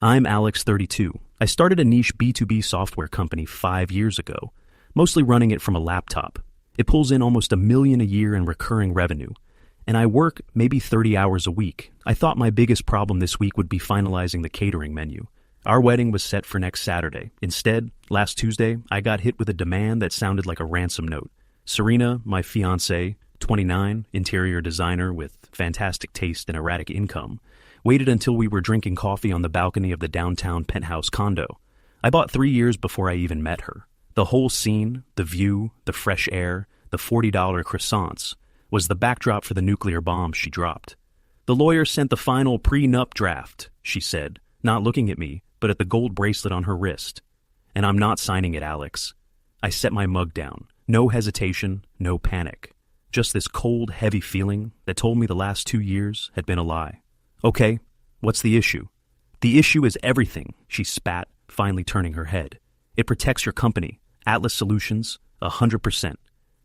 I'm Alex, 32. I started a niche B2B software company 5 years ago, mostly running it from a laptop. It pulls in almost $1 million a year in recurring revenue, and I work maybe 30 hours a week. I thought my biggest problem this week would be finalizing the catering menu. Our wedding was set for next Saturday. Instead, last Tuesday, I got hit with a demand that sounded like a ransom note. Serena, my fiancée, 29, interior designer with fantastic taste and erratic income, waited until we were drinking coffee on the balcony of the downtown penthouse condo. I bought 3 years before I even met her. The whole scene, the view, the fresh air, the $40 croissants, was the backdrop for the nuclear bomb she dropped. The lawyer sent the final prenup draft, she said, not looking at me, but at the gold bracelet on her wrist. And I'm not signing it, Alex. I set my mug down. No hesitation, no panic. Just this cold, heavy feeling that told me the last 2 years had been a lie. Okay, what's the issue? The issue is everything, she spat, finally turning her head. It protects your company, Atlas Solutions, 100%.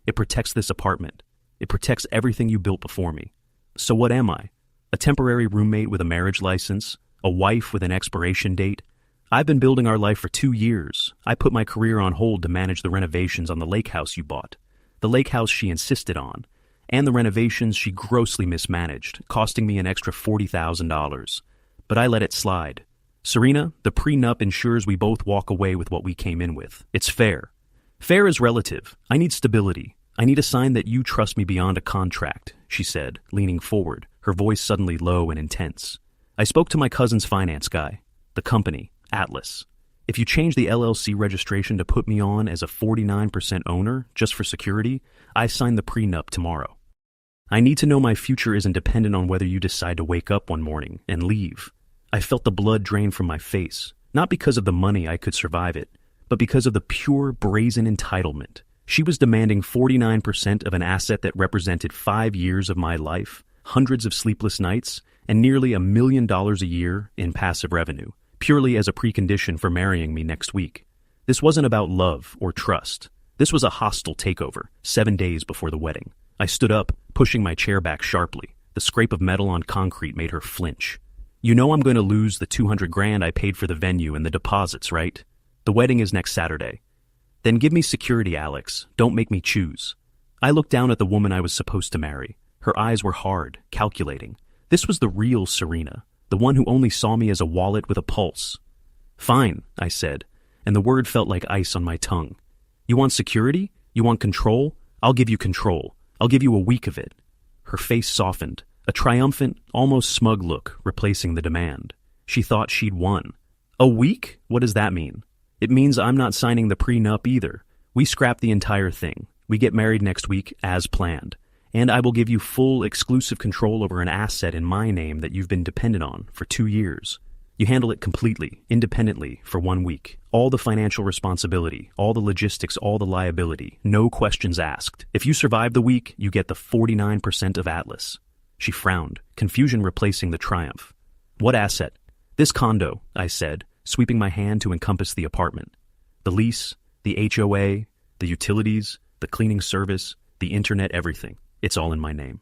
It protects this apartment. It protects everything you built before me. So what am I? A temporary roommate with a marriage license? A wife with an expiration date? I've been building our life for 2 years. I put my career on hold to manage the renovations on the lake house you bought. The lake house she insisted on, and the renovations she grossly mismanaged, costing me an extra $40,000. But I let it slide. Serena, the prenup ensures we both walk away with what we came in with. It's fair. Fair is relative. I need stability. I need a sign that you trust me beyond a contract, she said, leaning forward, her voice suddenly low and intense. I spoke to my cousin's finance guy, the company, Atlas. If you change the LLC registration to put me on as a 49% owner, just for security, I sign the prenup tomorrow. I need to know my future isn't dependent on whether you decide to wake up one morning and leave. I felt the blood drain from my face, not because of the money I could survive it, but because of the pure, brazen entitlement. She was demanding 49% of an asset that represented 5 years of my life, hundreds of sleepless nights, and nearly $1 million a year in passive revenue, purely as a precondition for marrying me next week. This wasn't about love or trust. This was a hostile takeover, 7 days before the wedding. I stood up, pushing my chair back sharply. The scrape of metal on concrete made her flinch. You know I'm going to lose the $200,000 I paid for the venue and the deposits, right? The wedding is next Saturday. Then give me security, Alex. Don't make me choose. I looked down at the woman I was supposed to marry. Her eyes were hard, calculating. This was the real Serena, the one who only saw me as a wallet with a pulse. Fine, I said, and the word felt like ice on my tongue. You want security? You want control? I'll give you control. I'll give you a week of it. Her face softened, a triumphant, almost smug look replacing the demand. She thought she'd won. A week? What does that mean? It means I'm not signing the prenup either. We scrap the entire thing. We get married next week as planned. And I will give you full, exclusive control over an asset in my name that you've been dependent on for 2 years. You handle it completely, independently, for 1 week. All the financial responsibility, all the logistics, all the liability. No questions asked. If you survive the week, you get the 49% of Atlas. She frowned, confusion replacing the triumph. What asset? This condo, I said, sweeping my hand to encompass the apartment. The lease, the HOA, the utilities, the cleaning service, the internet, everything. It's all in my name.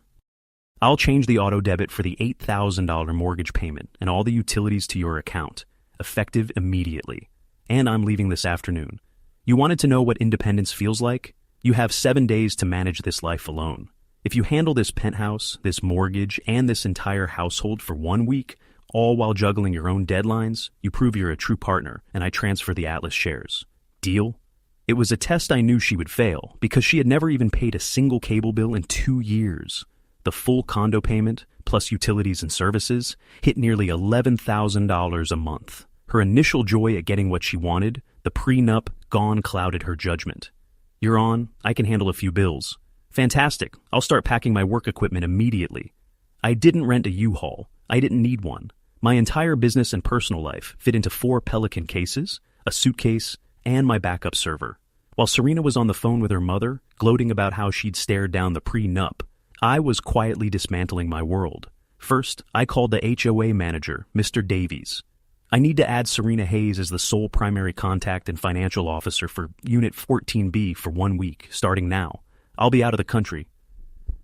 I'll change the auto debit for the $8,000 mortgage payment and all the utilities to your account, effective immediately. And I'm leaving this afternoon. You wanted to know what independence feels like? You have 7 days to manage this life alone. If you handle this penthouse, this mortgage, and this entire household for 1 week, all while juggling your own deadlines, you prove you're a true partner, and I transfer the Atlas shares. Deal? It was a test I knew she would fail, because she had never even paid a single cable bill in 2 years. The full condo payment, plus utilities and services, hit nearly $11,000 a month. Her initial joy at getting what she wanted, the prenup, gone, clouded her judgment. You're on. I can handle a few bills. Fantastic. I'll start packing my work equipment immediately. I didn't rent a U-Haul. I didn't need one. My entire business and personal life fit into 4 Pelican cases, a suitcase, and my backup server. While Serena was on the phone with her mother, gloating about how she'd stared down the prenup, I was quietly dismantling my world. First, I called the HOA manager, Mr. Davies. I need to add Serena Hayes as the sole primary contact and financial officer for Unit 14B for 1 week, starting now. I'll be out of the country.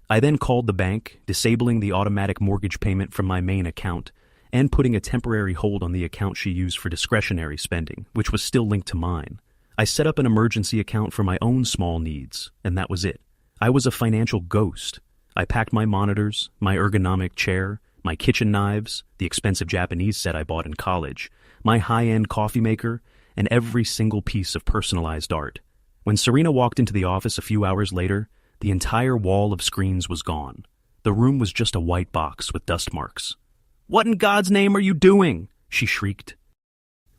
I then called the bank, disabling the automatic mortgage payment from my main account, and putting a temporary hold on the account she used for discretionary spending, which was still linked to mine. I set up an emergency account for my own small needs, and that was it. I was a financial ghost. I packed my monitors, my ergonomic chair, my kitchen knives, the expensive Japanese set I bought in college, my high-end coffee maker, and every single piece of personalized art. When Serena walked into the office a few hours later, the entire wall of screens was gone. The room was just a white box with dust marks. "What in God's name are you doing?" she shrieked.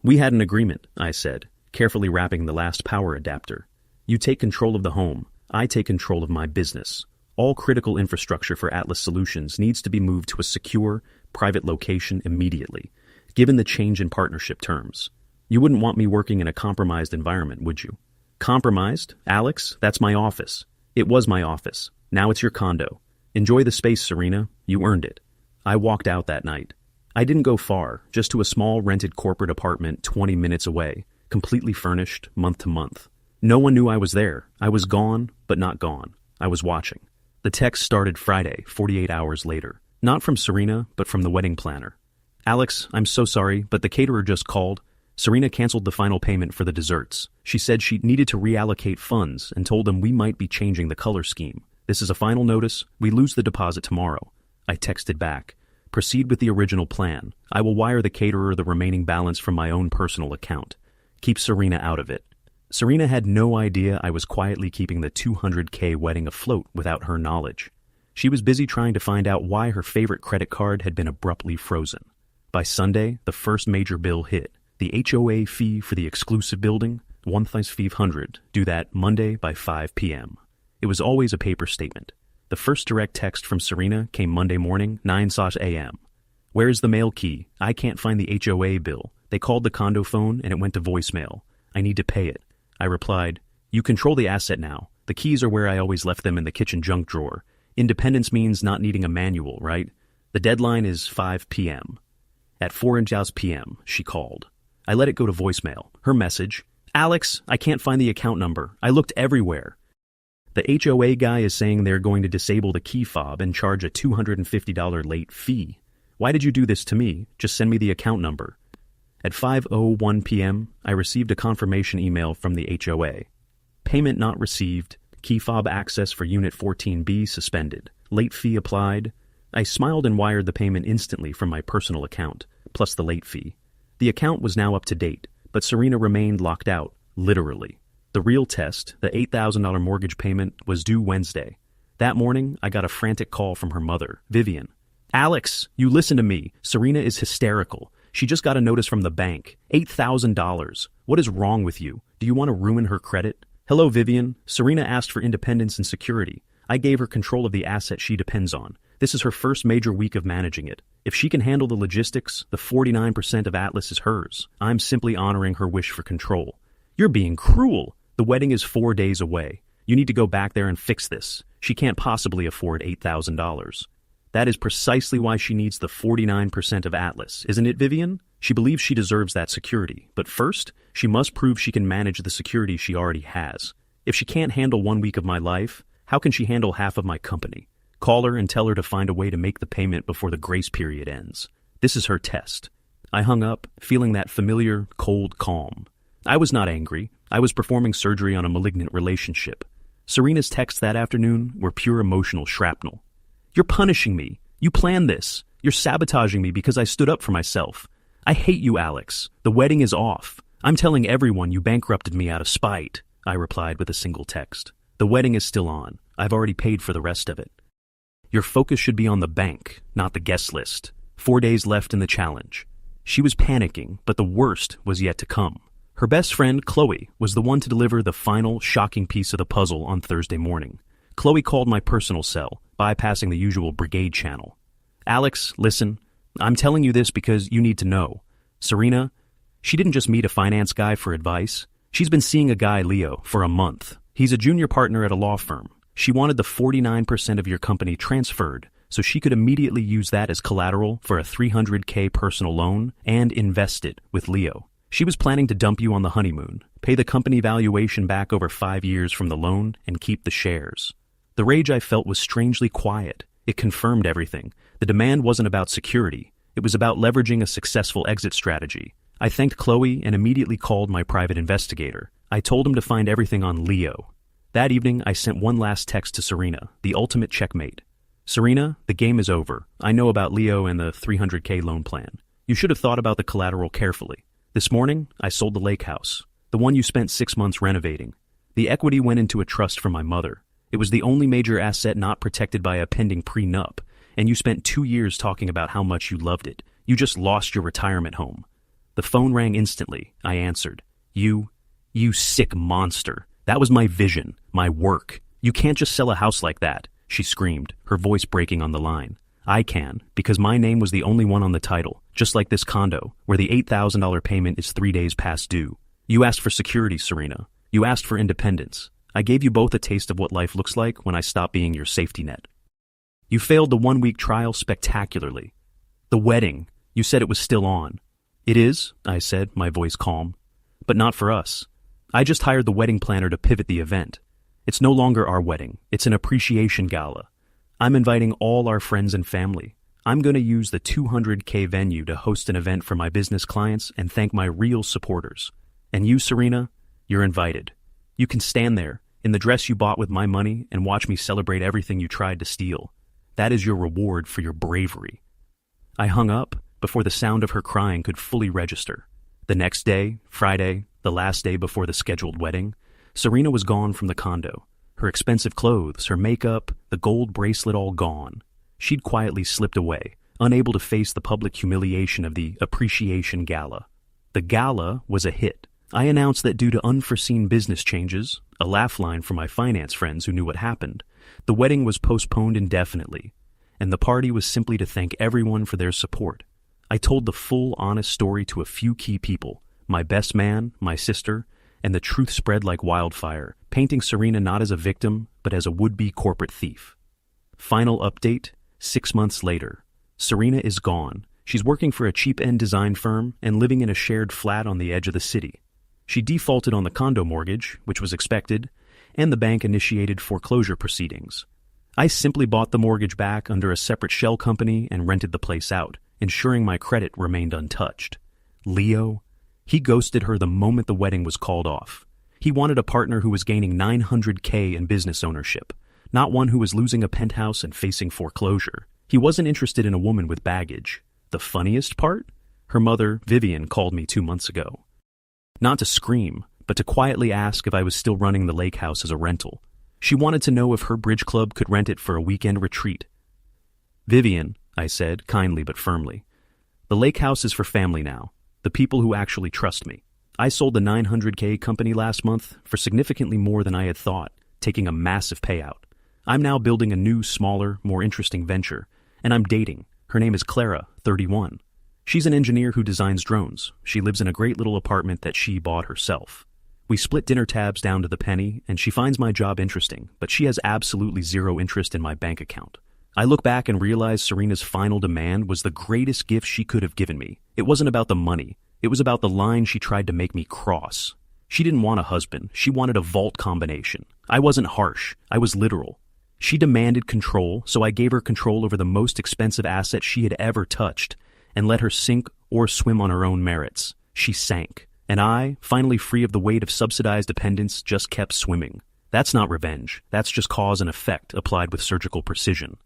"We had an agreement," I said, carefully wrapping the last power adapter. "You take control of the home. I take control of my business. All critical infrastructure for Atlas Solutions needs to be moved to a secure, private location immediately, given the change in partnership terms. You wouldn't want me working in a compromised environment, would you?" "Compromised? Alex, that's my office. It was my office. Now it's your condo. Enjoy the space, Serena. You earned it." I walked out that night. I didn't go far, just to a small rented corporate apartment 20 minutes away, completely furnished, month to month. No one knew I was there. I was gone, but not gone. I was watching. The text started Friday, 48 hours later. Not from Serena, but from the wedding planner. "Alex, I'm so sorry, but the caterer just called. Serena canceled the final payment for the desserts. She said she needed to reallocate funds and told them we might be changing the color scheme. This is a final notice. We lose the deposit tomorrow." I texted back, "Proceed with the original plan. I will wire the caterer the remaining balance from my own personal account. Keep Serena out of it." Serena had no idea I was quietly keeping the $200K wedding afloat without her knowledge. She was busy trying to find out why her favorite credit card had been abruptly frozen. By Sunday, the first major bill hit. The HOA fee for the exclusive building, $1,500, due that Monday by 5 p.m. It was always a paper statement. The first direct text from Serena came Monday morning, 9 a.m. "Where's the mail key? I can't find the HOA bill. They called the condo phone and it went to voicemail. I need to pay it." I replied, "You control the asset now. The keys are where I always left them in the kitchen junk drawer. Independence means not needing a manual, right? The deadline is 5 p.m. At 4 p.m., she called. I let it go to voicemail. Her message, "Alex, I can't find the account number. I looked everywhere. The HOA guy is saying they're going to disable the key fob and charge a $250 late fee. Why did you do this to me? Just send me the account number." At 5:01 p.m., I received a confirmation email from the HOA. "Payment not received. Key fob access for Unit 14B suspended. Late fee applied." I smiled and wired the payment instantly from my personal account, plus the late fee. The account was now up to date, but Serena remained locked out, literally. The real test, the $8,000 mortgage payment, was due Wednesday. That morning, I got a frantic call from her mother, Vivian. "Alex, you listen to me. Serena is hysterical. She just got a notice from the bank. $8,000. What is wrong with you? Do you want to ruin her credit?" "Hello, Vivian. Serena asked for independence and security. I gave her control of the asset she depends on. This is her first major week of managing it. If she can handle the logistics, the 49% of Atlas is hers. I'm simply honoring her wish for control." "You're being cruel. The wedding is 4 days away. You need to go back there and fix this. She can't possibly afford $8,000. That is precisely why she needs the 49% of Atlas, isn't it, Vivian? She believes she deserves that security. But first, she must prove she can manage the security she already has. If she can't handle 1 week of my life, how can she handle half of my company? Call her and tell her to find a way to make the payment before the grace period ends. This is her test." I hung up, feeling that familiar, cold calm. I was not angry. I was performing surgery on a malignant relationship. Serena's texts that afternoon were pure emotional shrapnel. "You're punishing me. You planned this. You're sabotaging me because I stood up for myself. I hate you, Alex. The wedding is off. I'm telling everyone you bankrupted me out of spite," I replied with a single text. "The wedding is still on. I've already paid for the rest of it. Your focus should be on the bank, not the guest list. 4 days left in the challenge." She was panicking, but the worst was yet to come. Her best friend, Chloe, was the one to deliver the final, shocking piece of the puzzle on Thursday morning. Chloe called my personal cell, bypassing the usual brigade channel. "Alex, listen. I'm telling you this because you need to know. Serena, she didn't just meet a finance guy for advice. She's been seeing a guy, Leo, for a month. He's a junior partner at a law firm. She wanted the 49% of your company transferred so she could immediately use that as collateral for a $300K personal loan and invest it with Leo. She was planning to dump you on the honeymoon, pay the company valuation back over 5 years from the loan, and keep the shares." The rage I felt was strangely quiet. It confirmed everything. The demand wasn't about security. It was about leveraging a successful exit strategy. I thanked Chloe and immediately called my private investigator. I told him to find everything on Leo. That evening, I sent one last text to Serena, the ultimate checkmate. Serena, the game is over. I know about Leo and the $300K loan plan. You should have thought about the collateral carefully. This morning, I sold the lake house, the one you spent 6 months renovating. The equity went into a trust for my mother. It was the only major asset not protected by a pending prenup, and you spent 2 years talking about how much you loved it. You just lost your retirement home. The phone rang instantly. I answered. You sick monster. That was my vision, my work. You can't just sell a house like that, she screamed, her voice breaking on the line. I can, because my name was the only one on the title, just like this condo, where the $8,000 payment is 3 days past due. You asked for security, Serena. You asked for independence. I gave you both a taste of what life looks like when I stopped being your safety net. You failed the 1-week trial spectacularly. The wedding, you said it was still on. It is, I said, my voice calm. But not for us. I just hired the wedding planner to pivot the event. It's no longer our wedding. It's an appreciation gala. I'm inviting all our friends and family. I'm going to use the $200K venue to host an event for my business clients and thank my real supporters. And you, Serena, you're invited. You can stand there, in the dress you bought with my money, and watch me celebrate everything you tried to steal. That is your reward for your bravery. I hung up before the sound of her crying could fully register. The next day, Friday, the last day before the scheduled wedding, Serena was gone from the condo. Her expensive clothes, her makeup, the gold bracelet all gone. She'd quietly slipped away, unable to face the public humiliation of the appreciation gala. The gala was a hit. I announced that due to unforeseen business changes, a laugh line for my finance friends who knew what happened, the wedding was postponed indefinitely, and the party was simply to thank everyone for their support. I told the full, honest story to a few key people, my best man, my sister, and the truth spread like wildfire, painting Serena not as a victim, but as a would-be corporate thief. Final update, 6 months later. Serena is gone. She's working for a cheap-end design firm and living in a shared flat on the edge of the city. She defaulted on the condo mortgage, which was expected, and the bank initiated foreclosure proceedings. I simply bought the mortgage back under a separate shell company and rented the place out, ensuring my credit remained untouched. Leo, he ghosted her the moment the wedding was called off. He wanted a partner who was gaining $900K in business ownership, not one who was losing a penthouse and facing foreclosure. He wasn't interested in a woman with baggage. The funniest part? Her mother, Vivian, called me 2 months ago. Not to scream, but to quietly ask if I was still running the lake house as a rental. She wanted to know if her bridge club could rent it for a weekend retreat. Vivian, I said, kindly but firmly, the lake house is for family now, the people who actually trust me. I sold the $900K company last month for significantly more than I had thought, taking a massive payout. I'm now building a new, smaller, more interesting venture, and I'm dating. Her name is Clara, 31. She's an engineer who designs drones. She lives in a great little apartment that she bought herself. We split dinner tabs down to the penny, and she finds my job interesting, but she has absolutely zero interest in my bank account. I look back and realize Serena's final demand was the greatest gift she could have given me. It wasn't about the money. It was about the line she tried to make me cross. She didn't want a husband. She wanted a vault combination. I wasn't harsh. I was literal. She demanded control, so I gave her control over the most expensive asset she had ever touched, and let her sink or swim on her own merits. She sank. And I, finally free of the weight of subsidized dependence, just kept swimming. That's not revenge. That's just cause and effect applied with surgical precision.